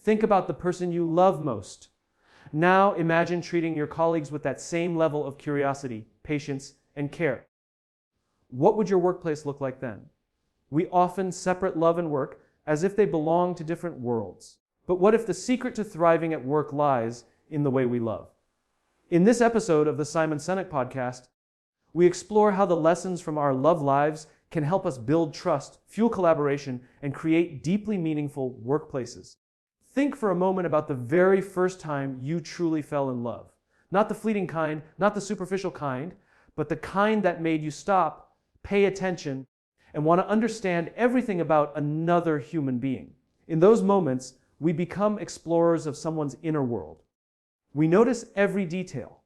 Think about the person you love most. Now imagine treating your colleagues with that same level of curiosity, patience, and care. What would your workplace look like then? We often separate love and work as if they belong to different worlds. But what if the secret to thriving at work lies in the way we love? In this episode of the Simon Sinek podcast, we explore how the lessons from our love lives can help us build trust, fuel collaboration, and create deeply meaningful workplaces. Think for a moment about the very first time you truly fell in love. Not the fleeting kind, not the superficial kind, but the kind that made you stop, pay attention, and want to understand everything about another human being. In those moments, we become explorers of someone's inner world. We notice every detail.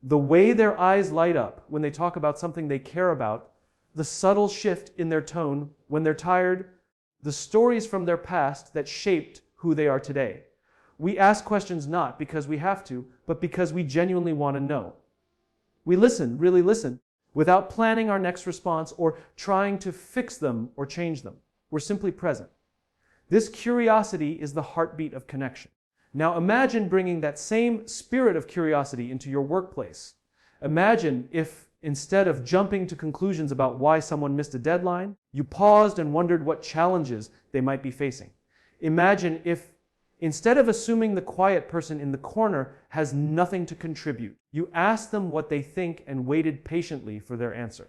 The way their eyes light up when they talk about something they care about, the subtle shift in their tone when they're tired, the stories from their past that shaped who they are today. We ask questions not because we have to, but because we genuinely want to know. We listen, really listen, without planning our next response or trying to fix them or change them. We're simply present. This curiosity is the heartbeat of connection. Now imagine bringing that same spirit of curiosity into your workplace. Imagine if, instead of jumping to conclusions about why someone missed a deadline, you paused and wondered what challenges they might be facing. Imagine if, instead of assuming the quiet person in the corner has nothing to contribute, you asked them what they think and waited patiently for their answer.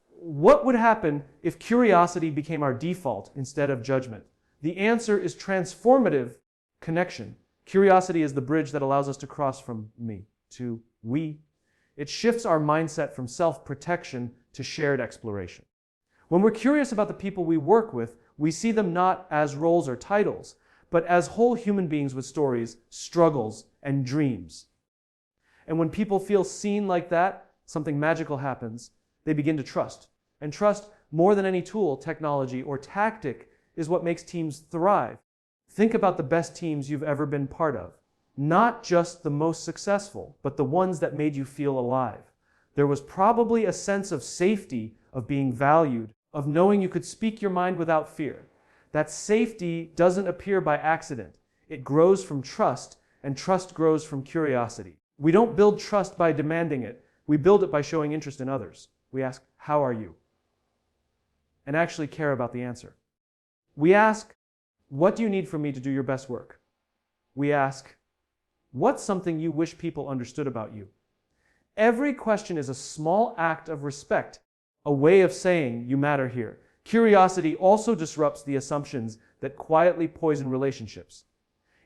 What would happen if curiosity became our default instead of judgment? The answer is transformative connection. Curiosity is the bridge that allows us to cross from me to we. It shifts our mindset from self-protection to shared exploration. When we're curious about the people we work with, we see them not as roles or titles, but as whole human beings with stories, struggles, and dreams. And when people feel seen like that, something magical happens. They begin to trust. And trust, more than any tool, technology, or tactic, is what makes teams thrive. Think about the best teams you've ever been part of. Not just the most successful, but the ones that made you feel alive. There was probably a sense of safety, of being valued, of knowing you could speak your mind without fear. That safety doesn't appear by accident. It grows from trust, and trust grows from curiosity. We don't build trust by demanding it. We build it by showing interest in others. We ask, "How are you?" and actually care about the answer. We ask, "What do you need from me to do your best work?" We ask, "What's something you wish people understood about you?" Every question is a small act of respect, a way of saying you matter here. Curiosity also disrupts the assumptions that quietly poison relationships.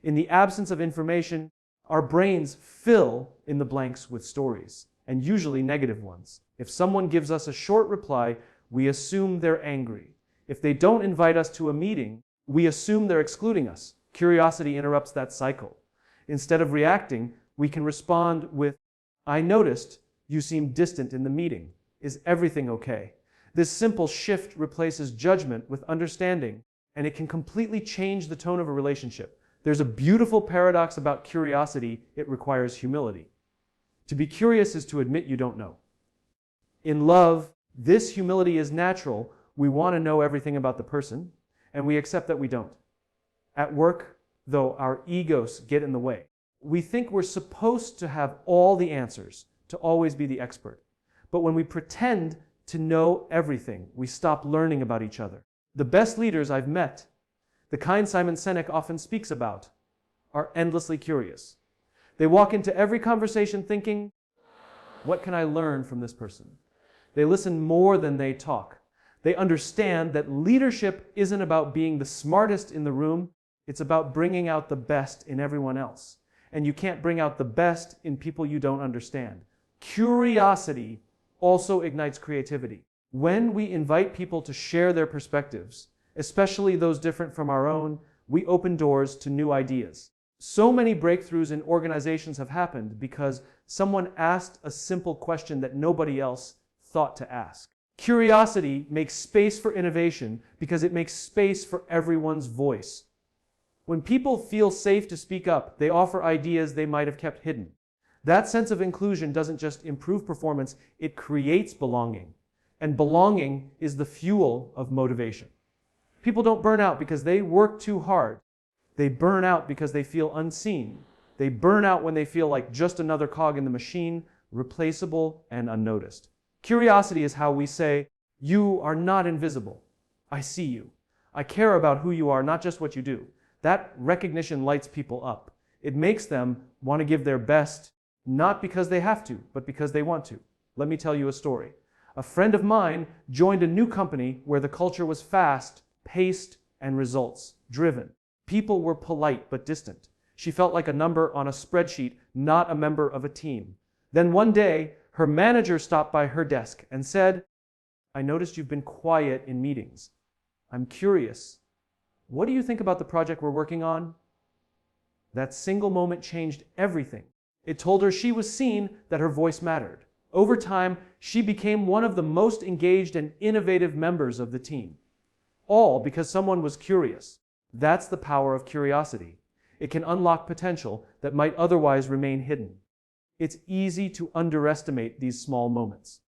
In the absence of information, our brains fill in the blanks with stories, and usually negative ones. If someone gives us a short reply, we assume they're angry. If they don't invite us to a meeting, we assume they're excluding us. Curiosity interrupts that cycle. Instead of reacting, we can respond with, "I noticed you seemed distant in the meeting. Is everything okay?" This simple shift replaces judgment with understanding, and it can completely change the tone of a relationship. There's a beautiful paradox about curiosity. It requires humility. To be curious is to admit you don't know. In love, this humility is natural. We want to know everything about the person, and we accept that we don't. At work, though, our egos get in the way. We think we're supposed to have all the answers, to always be the expert. But when we pretend to know everything, we stop learning about each other. The best leaders I've met, the kind Simon Sinek often speaks about, are endlessly curious. They walk into every conversation thinking, "What can I learn from this person?" They listen more than they talk. They understand that leadership isn't about being the smartest in the room. It's about bringing out the best in everyone else. And you can't bring out the best in people you don't understand. Curiosity also ignites creativity. When we invite people to share their perspectives, especially those different from our own, we open doors to new ideas. So many breakthroughs in organizations have happened because someone asked a simple question that nobody else thought to ask. Curiosity makes space for innovation because it makes space for everyone's voice. When people feel safe to speak up, they offer ideas they might have kept hidden. That sense of inclusion doesn't just improve performance, it creates belonging. And belonging is the fuel of motivation. People don't burn out because they work too hard. They burn out because they feel unseen. They burn out when they feel like just another cog in the machine, replaceable and unnoticed. Curiosity is how we say, "You are not invisible. I see you. I care about who you are, not just what you do." That recognition lights people up. It makes them want to give their best, not because they have to, but because they want to. Let me tell you a story. A friend of mine joined a new company where the culture was fast, paced, and results-driven. People were polite but distant. She felt like a number on a spreadsheet, not a member of a team. Then one day, her manager stopped by her desk and said, "I noticed you've been quiet in meetings. I'm curious. What do you think about the project we're working on?" That single moment changed everything. It told her she was seen, that her voice mattered. Over time, she became one of the most engaged and innovative members of the team. All because someone was curious. That's the power of curiosity. It can unlock potential that might otherwise remain hidden. It's easy to underestimate these small moments.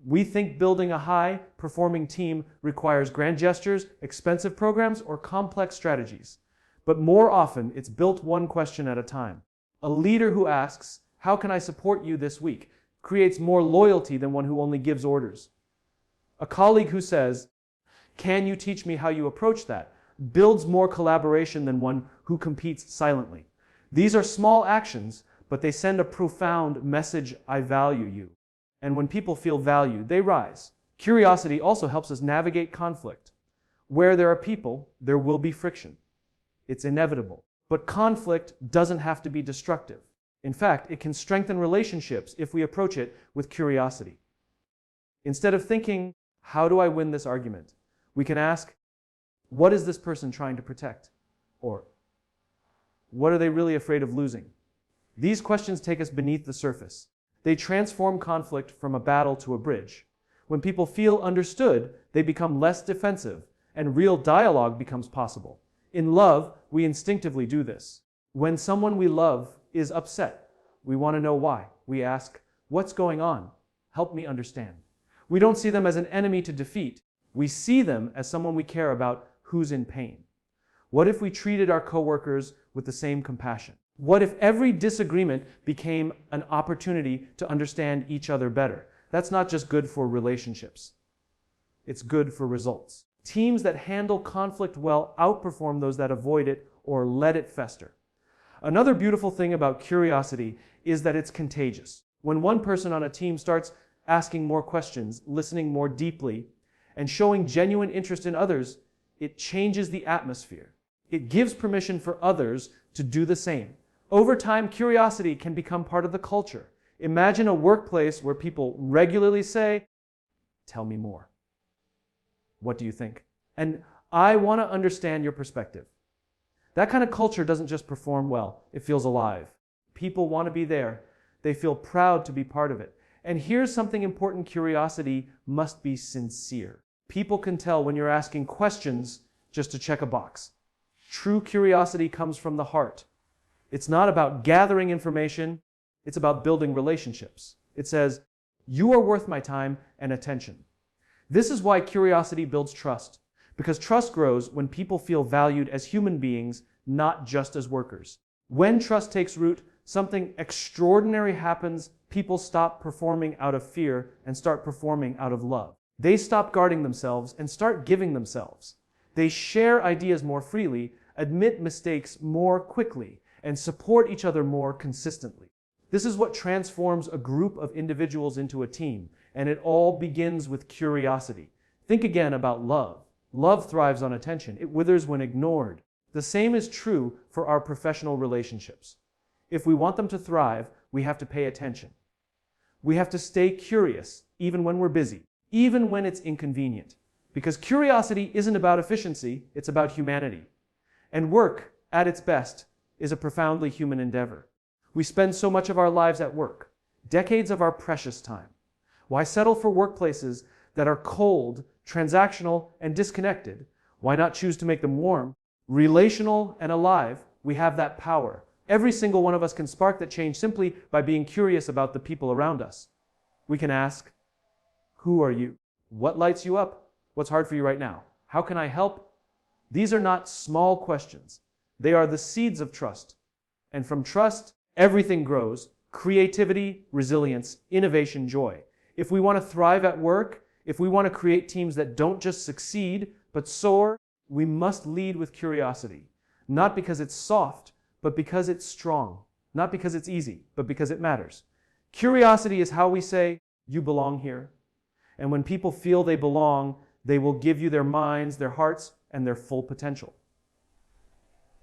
We think building a high-performing team requires grand gestures, expensive programs, or complex strategies. But more often, it's built one question at a time. A leader who asks, "How can I support you this week?" creates more loyalty than one who only gives orders. A colleague who says, "Can you teach me how you approach that?" builds more collaboration than one who competes silently. These are small actions, but they send a profound message: "I value you." And when people feel valued, they rise. Curiosity also helps us navigate conflict. Where there are people, there will be friction. It's inevitable. But conflict doesn't have to be destructive. In fact, it can strengthen relationships if we approach it with curiosity. Instead of thinking, "How do I win this argument?" we can ask, "What is this person trying to protect?" Or, "What are they really afraid of losing?" These questions take us beneath the surface. They transform conflict from a battle to a bridge. When people feel understood, they become less defensive, and real dialogue becomes possible. In love, we instinctively do this. When someone we love is upset, we want to know why. We ask, "What's going on? Help me understand." We don't see them as an enemy to defeat. We see them as someone we care about who's in pain. What if we treated our coworkers with the same compassion? What if every disagreement became an opportunity to understand each other better? That's not just good for relationships. It's good for results. Teams that handle conflict well outperform those that avoid it or let it fester. Another beautiful thing about curiosity is that it's contagious. When one person on a team starts asking more questions, listening more deeply, and showing genuine interest in others, it changes the atmosphere. It gives permission for others to do the same. Over time, curiosity can become part of the culture. Imagine a workplace where people regularly say, "Tell me more. What do you think? And I want to understand your perspective." That kind of culture doesn't just perform well, it feels alive. People want to be there. They feel proud to be part of it. And here's something important: curiosity must be sincere. People can tell when you're asking questions just to check a box. True curiosity comes from the heart. It's not about gathering information, it's about building relationships. It says, "You are worth my time and attention." This is why curiosity builds trust, because trust grows when people feel valued as human beings, not just as workers. When trust takes root, something extraordinary happens. People stop performing out of fear and start performing out of love. They stop guarding themselves and start giving themselves. They share ideas more freely, admit mistakes more quickly, and support each other more consistently. This is what transforms a group of individuals into a team, and it all begins with curiosity. Think again about love. Love thrives on attention. It withers when ignored. The same is true for our professional relationships. If we want them to thrive, we have to pay attention. We have to stay curious, even when we're busy, even when it's inconvenient. Because curiosity isn't about efficiency, it's about humanity. And work, at its best, is a profoundly human endeavor. We spend so much of our lives at work, decades of our precious time. Why settle for workplaces that are cold, transactional, and disconnected? Why not choose to make them warm, relational, and alive? We have that power. Every single one of us can spark that change simply by being curious about the people around us. We can ask, "Who are you? What lights you up? What's hard for you right now? How can I help?" These are not small questions. They are the seeds of trust. And from trust, everything grows: creativity, resilience, innovation, joy. If we want to thrive at work, if we want to create teams that don't just succeed, but soar, we must lead with curiosity. Not because it's soft, but because it's strong. Not because it's easy, but because it matters. Curiosity is how we say, "You belong here." And when people feel they belong, they will give you their minds, their hearts, and their full potential.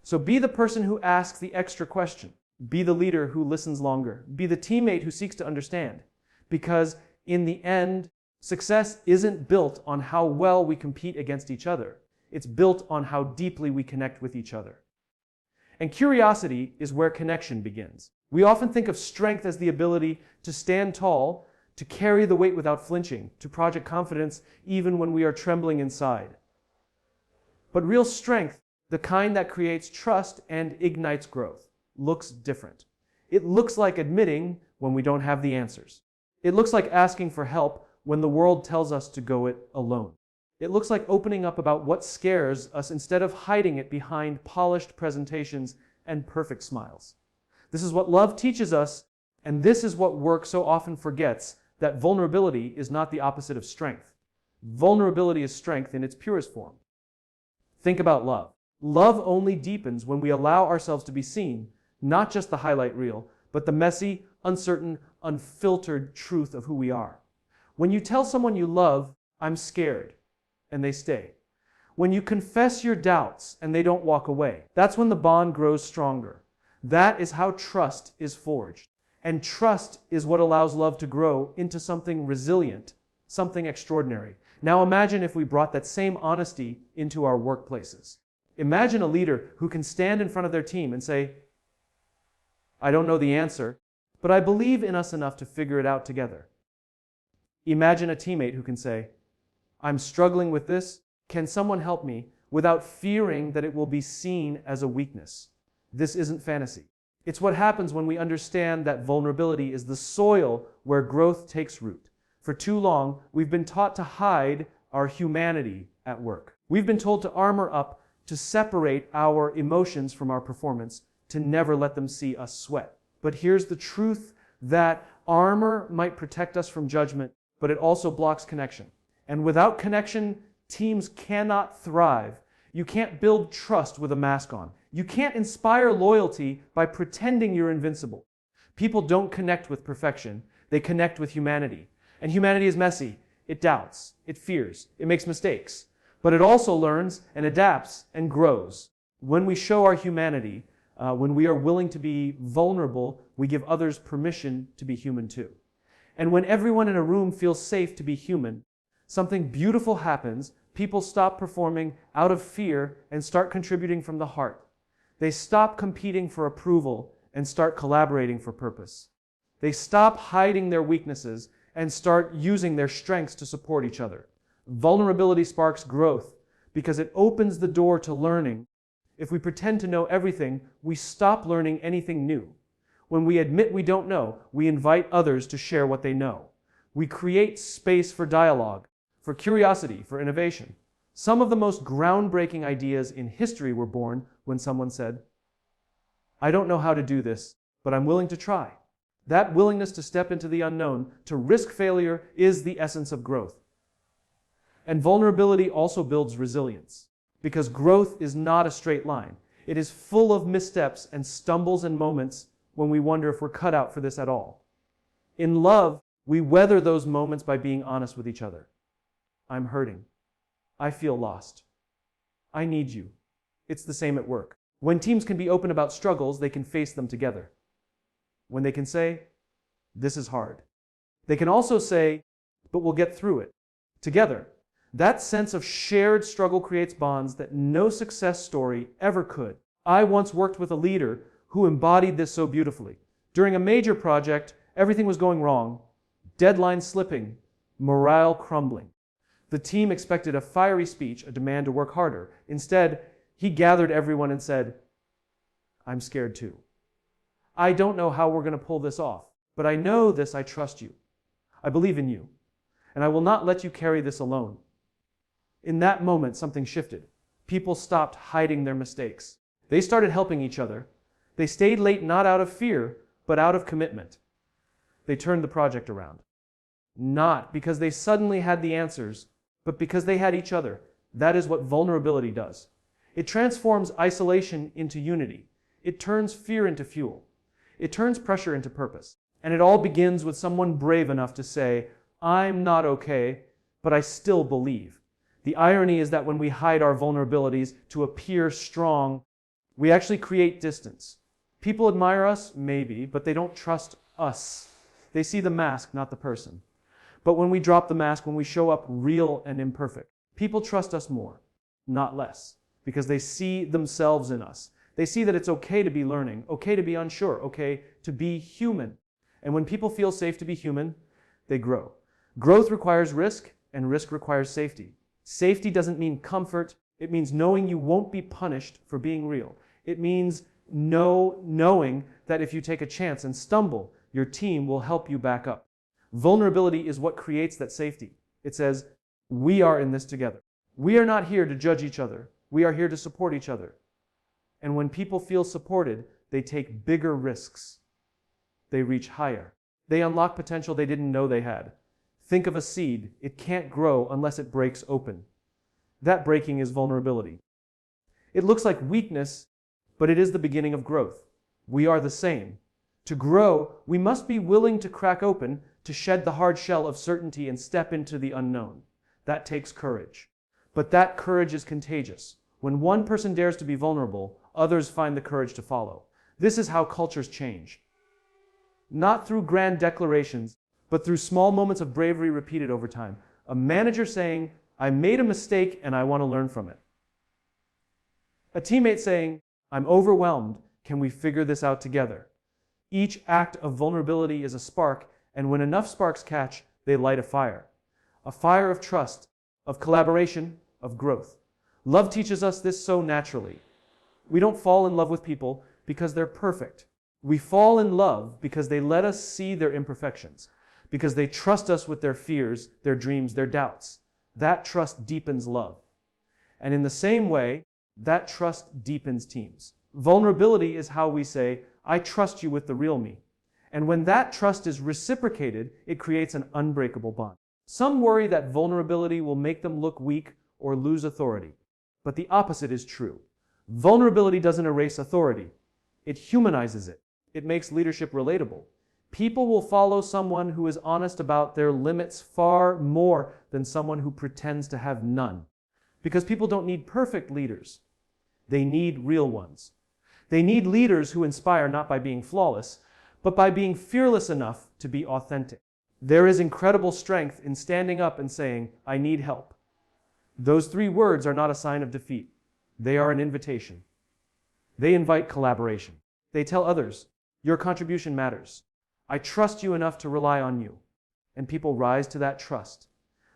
So be the person who asks the extra question. Be the leader who listens longer. Be the teammate who seeks to understand. Because in the end, success isn't built on how well we compete against each other. It's built on how deeply we connect with each other. And curiosity is where connection begins. We often think of strength as the ability to stand tall, to carry the weight without flinching, to project confidence even when we are trembling inside. But real strength, the kind that creates trust and ignites growth, looks different. It looks like admitting when we don't have the answers. It looks like asking for help when the world tells us to go it alone. It looks like opening up about what scares us instead of hiding it behind polished presentations and perfect smiles. This is what love teaches us, and this is what work so often forgets, that vulnerability is not the opposite of strength. Vulnerability is strength in its purest form. Think about love. Love only deepens when we allow ourselves to be seen, not just the highlight reel, but the messy, uncertain, unfiltered truth of who we are. When you tell someone you love, "I'm scared," and they stay. When you confess your doubts and they don't walk away, that's when the bond grows stronger. That is how trust is forged. And trust is what allows love to grow into something resilient, something extraordinary. Now imagine if we brought that same honesty into our workplaces. Imagine a leader who can stand in front of their team and say, "I don't know the answer, but I believe in us enough to figure it out together." Imagine a teammate who can say, "I'm struggling with this. Can someone help me?" without fearing that it will be seen as a weakness. This isn't fantasy. It's what happens when we understand that vulnerability is the soil where growth takes root. For too long, we've been taught to hide our humanity at work. We've been told to armor up, to separate our emotions from our performance, to never let them see us sweat. But here's the truth, that armor might protect us from judgment, but it also blocks connection. And without connection, teams cannot thrive. You can't build trust with a mask on. You can't inspire loyalty by pretending you're invincible. People don't connect with perfection. They connect with humanity. And humanity is messy. It doubts. It fears. It makes mistakes. But it also learns and adapts and grows. When we show our humanity, when we are willing to be vulnerable, we give others permission to be human too. And when everyone in a room feels safe to be human, something beautiful happens. People stop performing out of fear and start contributing from the heart. They stop competing for approval and start collaborating for purpose. They stop hiding their weaknesses and start using their strengths to support each other. Vulnerability sparks growth because it opens the door to learning. If we pretend to know everything, we stop learning anything new. When we admit we don't know, we invite others to share what they know. We create space for dialogue, for curiosity, for innovation. Some of the most groundbreaking ideas in history were born when someone said, "I don't know how to do this, but I'm willing to try." That willingness to step into the unknown, to risk failure, is the essence of growth. And vulnerability also builds resilience, because growth is not a straight line. It is full of missteps and stumbles and moments when we wonder if we're cut out for this at all. In love, we weather those moments by being honest with each other. "I'm hurting. I feel lost. I need you." It's the same at work. When teams can be open about struggles, they can face them together. When they can say, "This is hard," they can also say, "But we'll get through it together." That sense of shared struggle creates bonds that no success story ever could. I once worked with a leader who embodied this so beautifully. During a major project, everything was going wrong, deadlines slipping, morale crumbling. The team expected a fiery speech, a demand to work harder. Instead, he gathered everyone and said, "I'm scared too. I don't know how we're going to pull this off, but I know this, I trust you. I believe in you, and I will not let you carry this alone." In that moment, something shifted. People stopped hiding their mistakes. They started helping each other. They stayed late not out of fear, but out of commitment. They turned the project around. Not because they suddenly had the answers, but because they had each other. That is what vulnerability does. It transforms isolation into unity. It turns fear into fuel. It turns pressure into purpose. And it all begins with someone brave enough to say, I'm not okay, but I still believe. The irony is that when we hide our vulnerabilities to appear strong, we actually create distance. People admire us, maybe, but they don't trust us. They see the mask, not the person. But when we drop the mask, when we show up real and imperfect, people trust us more, not less, because they see themselves in us. They see that it's okay to be learning, okay to be unsure, okay to be human. And when people feel safe to be human, they grow. Growth requires risk, and risk requires safety. Safety doesn't mean comfort. It means knowing you won't be punished for being real. It means knowing that if you take a chance and stumble, your team will help you back up. Vulnerability is what creates that safety. It says, we are in this together. We are not here to judge each other. We are here to support each other. And when people feel supported, they take bigger risks. They reach higher. They unlock potential they didn't know they had. Think of a seed. It can't grow unless it breaks open. That breaking is vulnerability. It looks like weakness, but it is the beginning of growth. We are the same. To grow, we must be willing to crack open, to shed the hard shell of certainty and step into the unknown. That takes courage. But that courage is contagious. When one person dares to be vulnerable, others find the courage to follow. This is how cultures change. Not through grand declarations, but through small moments of bravery repeated over time. A manager saying, I made a mistake and I want to learn from it. A teammate saying, I'm overwhelmed, can we figure this out together? Each act of vulnerability is a spark, and when enough sparks catch, they light a fire. A fire of trust, of collaboration, of growth. Love teaches us this so naturally. We don't fall in love with people because they're perfect. We fall in love because they let us see their imperfections, because they trust us with their fears, their dreams, their doubts. That trust deepens love. And in the same way, that trust deepens teams. Vulnerability is how we say, I trust you with the real me. And when that trust is reciprocated, it creates an unbreakable bond. Some worry that vulnerability will make them look weak or lose authority. But the opposite is true. Vulnerability doesn't erase authority. It humanizes it. It makes leadership relatable. People will follow someone who is honest about their limits far more than someone who pretends to have none. Because people don't need perfect leaders. They need real ones. They need leaders who inspire not by being flawless, but by being fearless enough to be authentic. There is incredible strength in standing up and saying, I need help. Those 3 words are not a sign of defeat. They are an invitation. They invite collaboration. They tell others, your contribution matters. I trust you enough to rely on you. And people rise to that trust.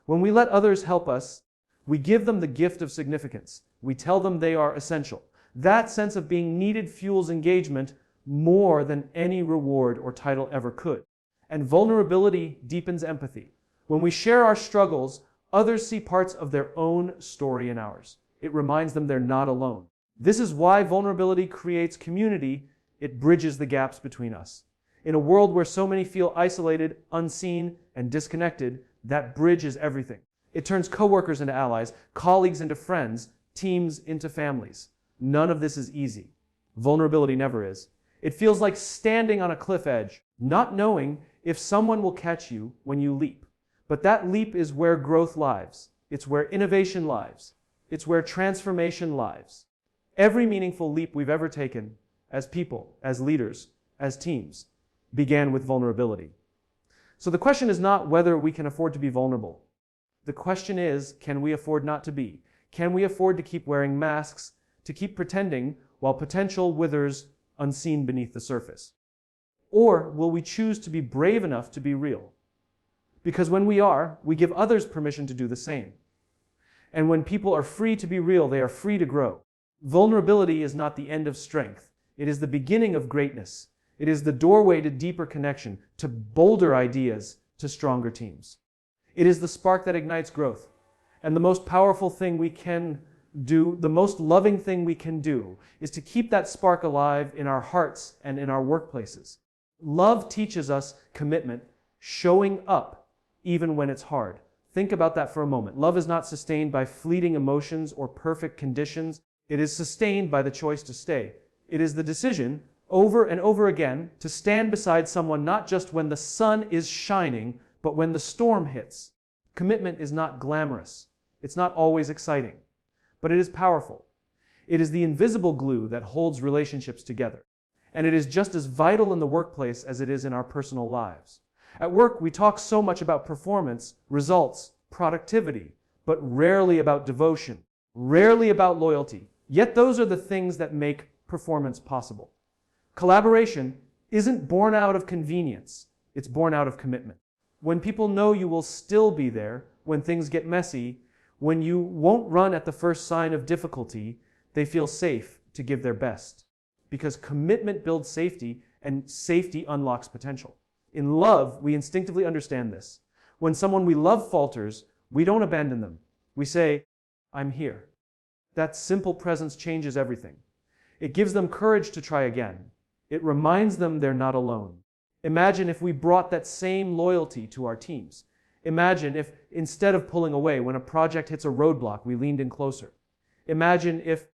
When we let others help us, we give them the gift of significance. We tell them they are essential. That sense of being needed fuels engagement more than any reward or title ever could. And vulnerability deepens empathy. When we share our struggles, others see parts of their own story in ours. It reminds them they're not alone. This is why vulnerability creates community. It bridges the gaps between us. In a world where so many feel isolated, unseen, and disconnected, that bridge is everything. It turns coworkers into allies, colleagues into friends, teams into families. None of this is easy. Vulnerability never is. It feels like standing on a cliff edge, not knowing if someone will catch you when you leap. But that leap is where growth lives. It's where innovation lives. It's where transformation lives. Every meaningful leap we've ever taken, as people, as leaders, as teams, began with vulnerability. So the question is not whether we can afford to be vulnerable. The question is, can we afford not to be? Can we afford to keep wearing masks, to keep pretending while potential withers unseen beneath the surface? Or will we choose to be brave enough to be real? Because when we are, we give others permission to do the same. And when people are free to be real, they are free to grow. Vulnerability is not the end of strength. It is the beginning of greatness. It is the doorway to deeper connection, to bolder ideas, to stronger teams. It is the spark that ignites growth. And the most powerful thing we can do, the most loving thing we can do, is to keep that spark alive in our hearts and in our workplaces. Love teaches us commitment, showing up even when it's hard. Think about that for a moment. Love is not sustained by fleeting emotions or perfect conditions. It is sustained by the choice to stay. It is the decision, over and over again, to stand beside someone not just when the sun is shining, but when the storm hits. Commitment is not glamorous. It's not always exciting, but it is powerful. It is the invisible glue that holds relationships together. And it is just as vital in the workplace as it is in our personal lives. At work, we talk so much about performance, results, productivity, but rarely about devotion, rarely about loyalty. Yet those are the things that make performance possible. Collaboration isn't born out of convenience, it's born out of commitment. When people know you will still be there when things get messy, when you won't run at the first sign of difficulty, they feel safe to give their best. Because commitment builds safety, and safety unlocks potential. In love, we instinctively understand this. When someone we love falters, we don't abandon them. We say, "I'm here." That simple presence changes everything. It gives them courage to try again. It reminds them they're not alone. Imagine if we brought that same loyalty to our teams. Imagine if, instead of pulling away when a project hits a roadblock, we leaned in closer. Imagine if,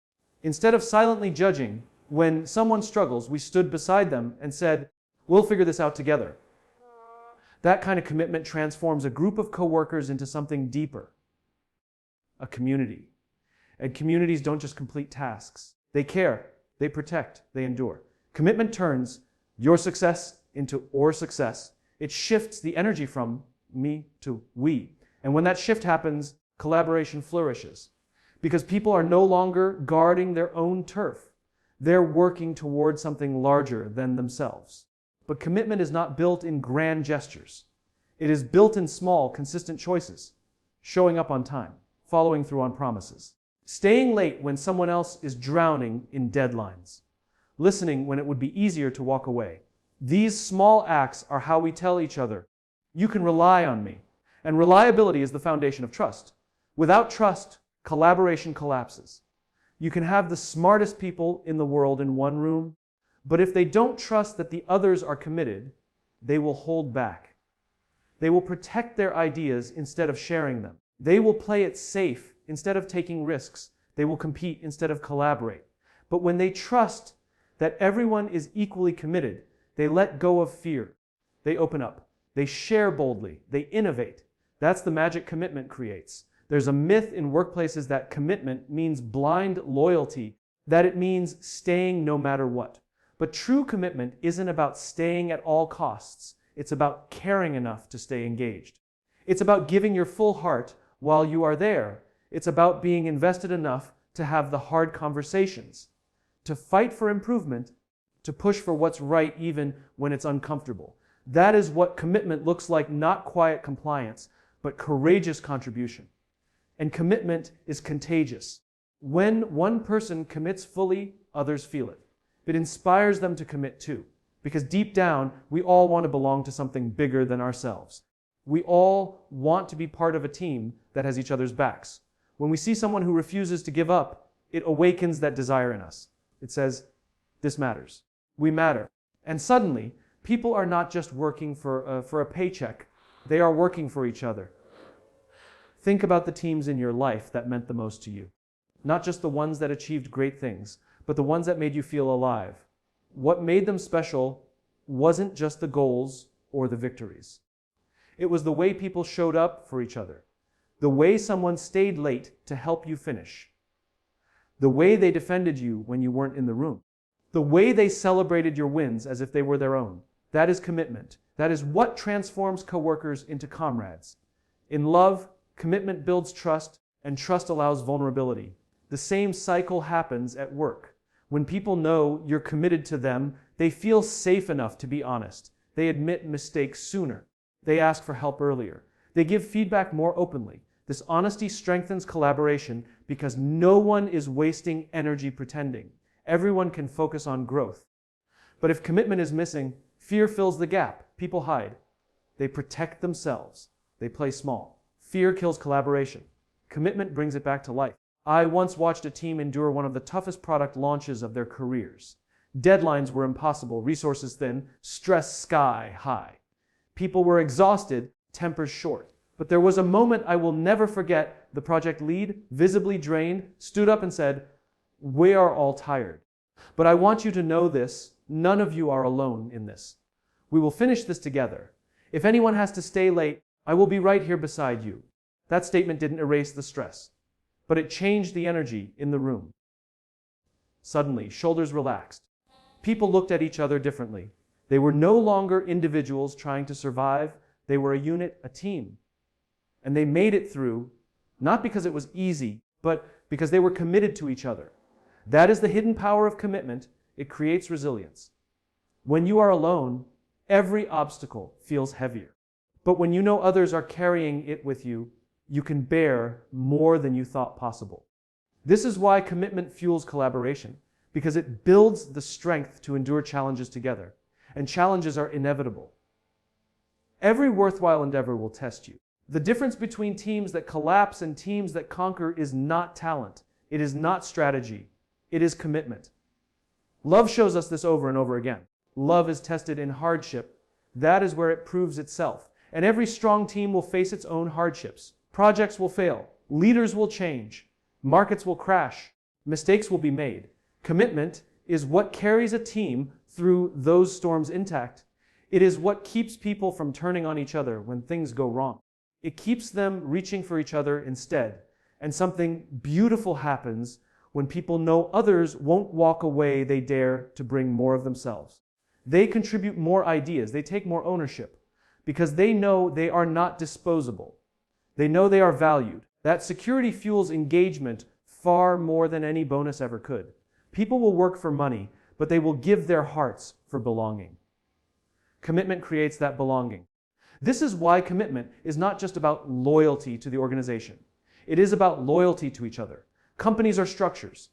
instead of silently judging, when someone struggles, we stood beside them and said, "We'll figure this out together." That kind of commitment transforms a group of coworkers into something deeper, a community. And communities don't just complete tasks. They care, they protect, they endure. Commitment turns your success into our success. It shifts the energy from me to we. And when that shift happens, collaboration flourishes. Because people are no longer guarding their own turf. They're working towards something larger than themselves. But commitment is not built in grand gestures. It is built in small, consistent choices. Showing up on time, following through on promises. Staying late when someone else is drowning in deadlines. Listening when it would be easier to walk away. These small acts are how we tell each other, "You can rely on me." And reliability is the foundation of trust. Without trust, collaboration collapses. You can have the smartest people in the world in one room, but if they don't trust that the others are committed, they will hold back. They will protect their ideas instead of sharing them. They will play it safe instead of taking risks. They will compete instead of collaborate. But when they trust that everyone is equally committed, they let go of fear. They open up. They share boldly. They innovate. That's the magic commitment creates. There's a myth in workplaces that commitment means blind loyalty, that it means staying no matter what. But true commitment isn't about staying at all costs. It's about caring enough to stay engaged. It's about giving your full heart while you are there. It's about being invested enough to have the hard conversations, to fight for improvement, to push for what's right even when it's uncomfortable. That is what commitment looks like, not quiet compliance, but courageous contribution. And commitment is contagious. When one person commits fully, others feel it. It inspires them to commit too. Because deep down, we all want to belong to something bigger than ourselves. We all want to be part of a team that has each other's backs. When we see someone who refuses to give up, it awakens that desire in us. It says, "This matters. We matter." And suddenly, people are not just working for a paycheck. They are working for each other. Think about the teams in your life that meant the most to you. Not just the ones that achieved great things, but the ones that made you feel alive. What made them special wasn't just the goals or the victories. It was the way people showed up for each other. The way someone stayed late to help you finish. The way they defended you when you weren't in the room. The way they celebrated your wins as if they were their own. That is commitment. That is what transforms coworkers into comrades. In love, commitment builds trust, and trust allows vulnerability. The same cycle happens at work. When people know you're committed to them, they feel safe enough to be honest. They admit mistakes sooner. They ask for help earlier. They give feedback more openly. This honesty strengthens collaboration because no one is wasting energy pretending. Everyone can focus on growth. But if commitment is missing, fear fills the gap. People hide. They protect themselves. They play small. Fear kills collaboration. Commitment brings it back to life. I once watched a team endure one of the toughest product launches of their careers. Deadlines were impossible, resources thin, stress sky high. People were exhausted, tempers short. But there was a moment I will never forget. The project lead, visibly drained, stood up and said, "We are all tired. But I want you to know this, none of you are alone in this. We will finish this together. If anyone has to stay late, I will be right here beside you." That statement didn't erase the stress, but it changed the energy in the room. Suddenly, shoulders relaxed. People looked at each other differently. They were no longer individuals trying to survive. They were a unit, a team. And they made it through, not because it was easy, but because they were committed to each other. That is the hidden power of commitment. It creates resilience. When you are alone, every obstacle feels heavier. But when you know others are carrying it with you, you can bear more than you thought possible. This is why commitment fuels collaboration, because it builds the strength to endure challenges together. And challenges are inevitable. Every worthwhile endeavor will test you. The difference between teams that collapse and teams that conquer is not talent. It is not strategy. It is commitment. Love shows us this over and over again. Love is tested in hardship. That is where it proves itself. And every strong team will face its own hardships. Projects will fail. Leaders will change. Markets will crash. Mistakes will be made. Commitment is what carries a team through those storms intact. It is what keeps people from turning on each other when things go wrong. It keeps them reaching for each other instead. And something beautiful happens when people know others won't walk away. They dare to bring more of themselves. They contribute more ideas. They take more ownership because they know they are not disposable. They know they are valued. That security fuels engagement far more than any bonus ever could. People will work for money, but they will give their hearts for belonging. Commitment creates that belonging. This is why commitment is not just about loyalty to the organization. It is about loyalty to each other. Companies are structures.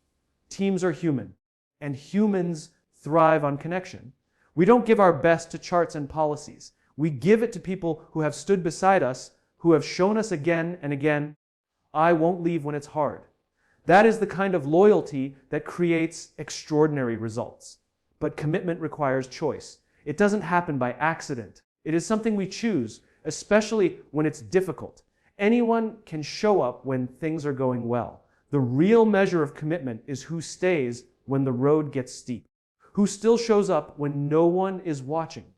Teams are human. And humans thrive on connection. We don't give our best to charts and policies. We give it to people who have stood beside us, who have shown us again and again, "I won't leave when it's hard." That is the kind of loyalty that creates extraordinary results. But commitment requires choice. It doesn't happen by accident. It is something we choose, especially when it's difficult. Anyone can show up when things are going well. The real measure of commitment is who stays when the road gets steep, who still shows up when no one is watching,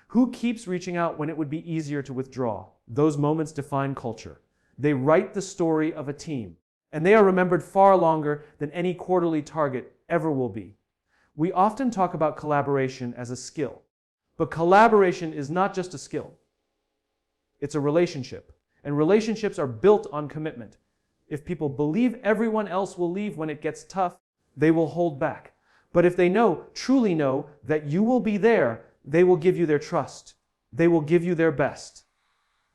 who keeps reaching out when it would be easier to withdraw. Those moments define culture. They write the story of a team, and they are remembered far longer than any quarterly target ever will be. We often talk about collaboration as a skill, but collaboration is not just a skill. It's a relationship, and relationships are built on commitment. If people believe everyone else will leave when it gets tough, they will hold back. But if they know, truly know, that you will be there, they will give you their trust. They will give you their best.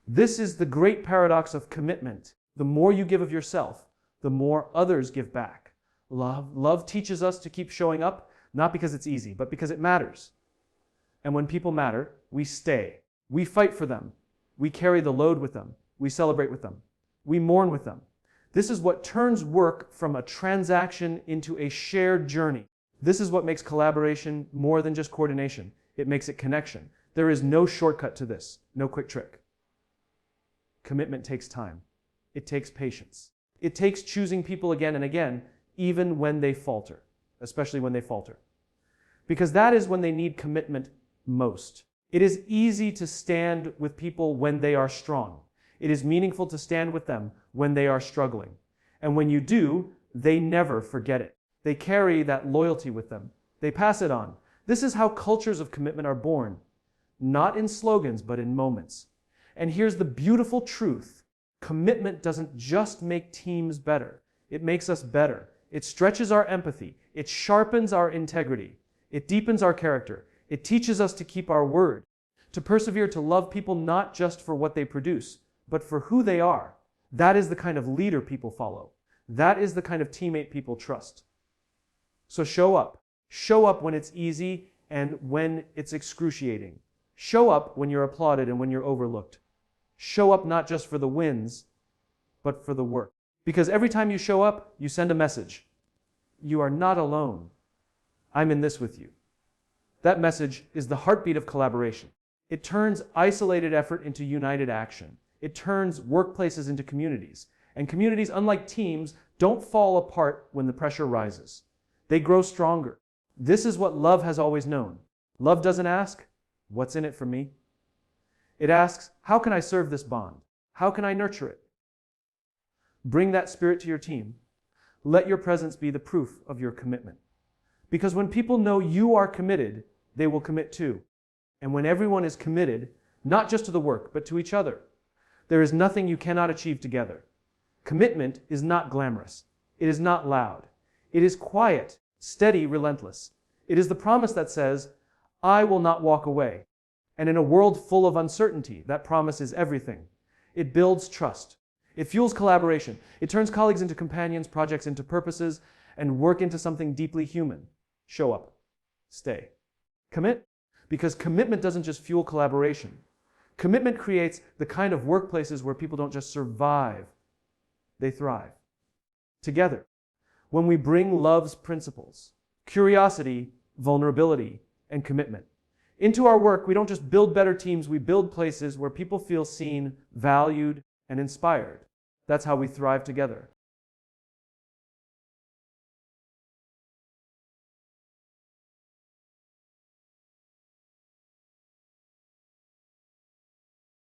This is the great paradox of commitment. The more you give of yourself, the more others give back. Love teaches us to keep showing up, not because it's easy, but because it matters. And when people matter, we stay. We fight for them. We carry the load with them. We celebrate with them. We mourn with them. This is what turns work from a transaction into a shared journey. This is what makes collaboration more than just coordination. It makes it connection. There is no shortcut to this, no quick trick. Commitment takes time. It takes patience. It takes choosing people again and again, even when they falter, especially when they falter. Because that is when they need commitment most. It is easy to stand with people when they are strong. It is meaningful to stand with them when they are struggling. And when you do, they never forget it. They carry that loyalty with them. They pass it on. This is how cultures of commitment are born. Not in slogans, but in moments. And here's the beautiful truth. Commitment doesn't just make teams better. It makes us better. It stretches our empathy. It sharpens our integrity. It deepens our character. It teaches us to keep our word, to persevere, to love people not just for what they produce, but for who they are. That is the kind of leader people follow. That is the kind of teammate people trust. So show up. Show up when it's easy and when it's excruciating. Show up when you're applauded and when you're overlooked. Show up not just for the wins, but for the work. Because every time you show up, you send a message. You are not alone. I'm in this with you. That message is the heartbeat of collaboration. It turns isolated effort into united action. It turns workplaces into communities. And communities, unlike teams, don't fall apart when the pressure rises. They grow stronger. This is what love has always known. Love doesn't ask, what's in it for me? It asks, how can I serve this bond? How can I nurture it? Bring that spirit to your team. Let your presence be the proof of your commitment. Because when people know you are committed, they will commit too. And when everyone is committed, not just to the work, but to each other, there is nothing you cannot achieve together. Commitment is not glamorous. It is not loud. It is quiet, steady, relentless. It is the promise that says, I will not walk away. And in a world full of uncertainty, that promise is everything. It builds trust. It fuels collaboration. It turns colleagues into companions, projects into purposes, and work into something deeply human. Show up. Stay. Commit. Because commitment doesn't just fuel collaboration. Commitment creates the kind of workplaces where people don't just survive, they thrive. Together. When we bring love's principles, curiosity, vulnerability, and commitment into our work, we don't just build better teams, we build places where people feel seen, valued, and inspired. That's how we thrive together.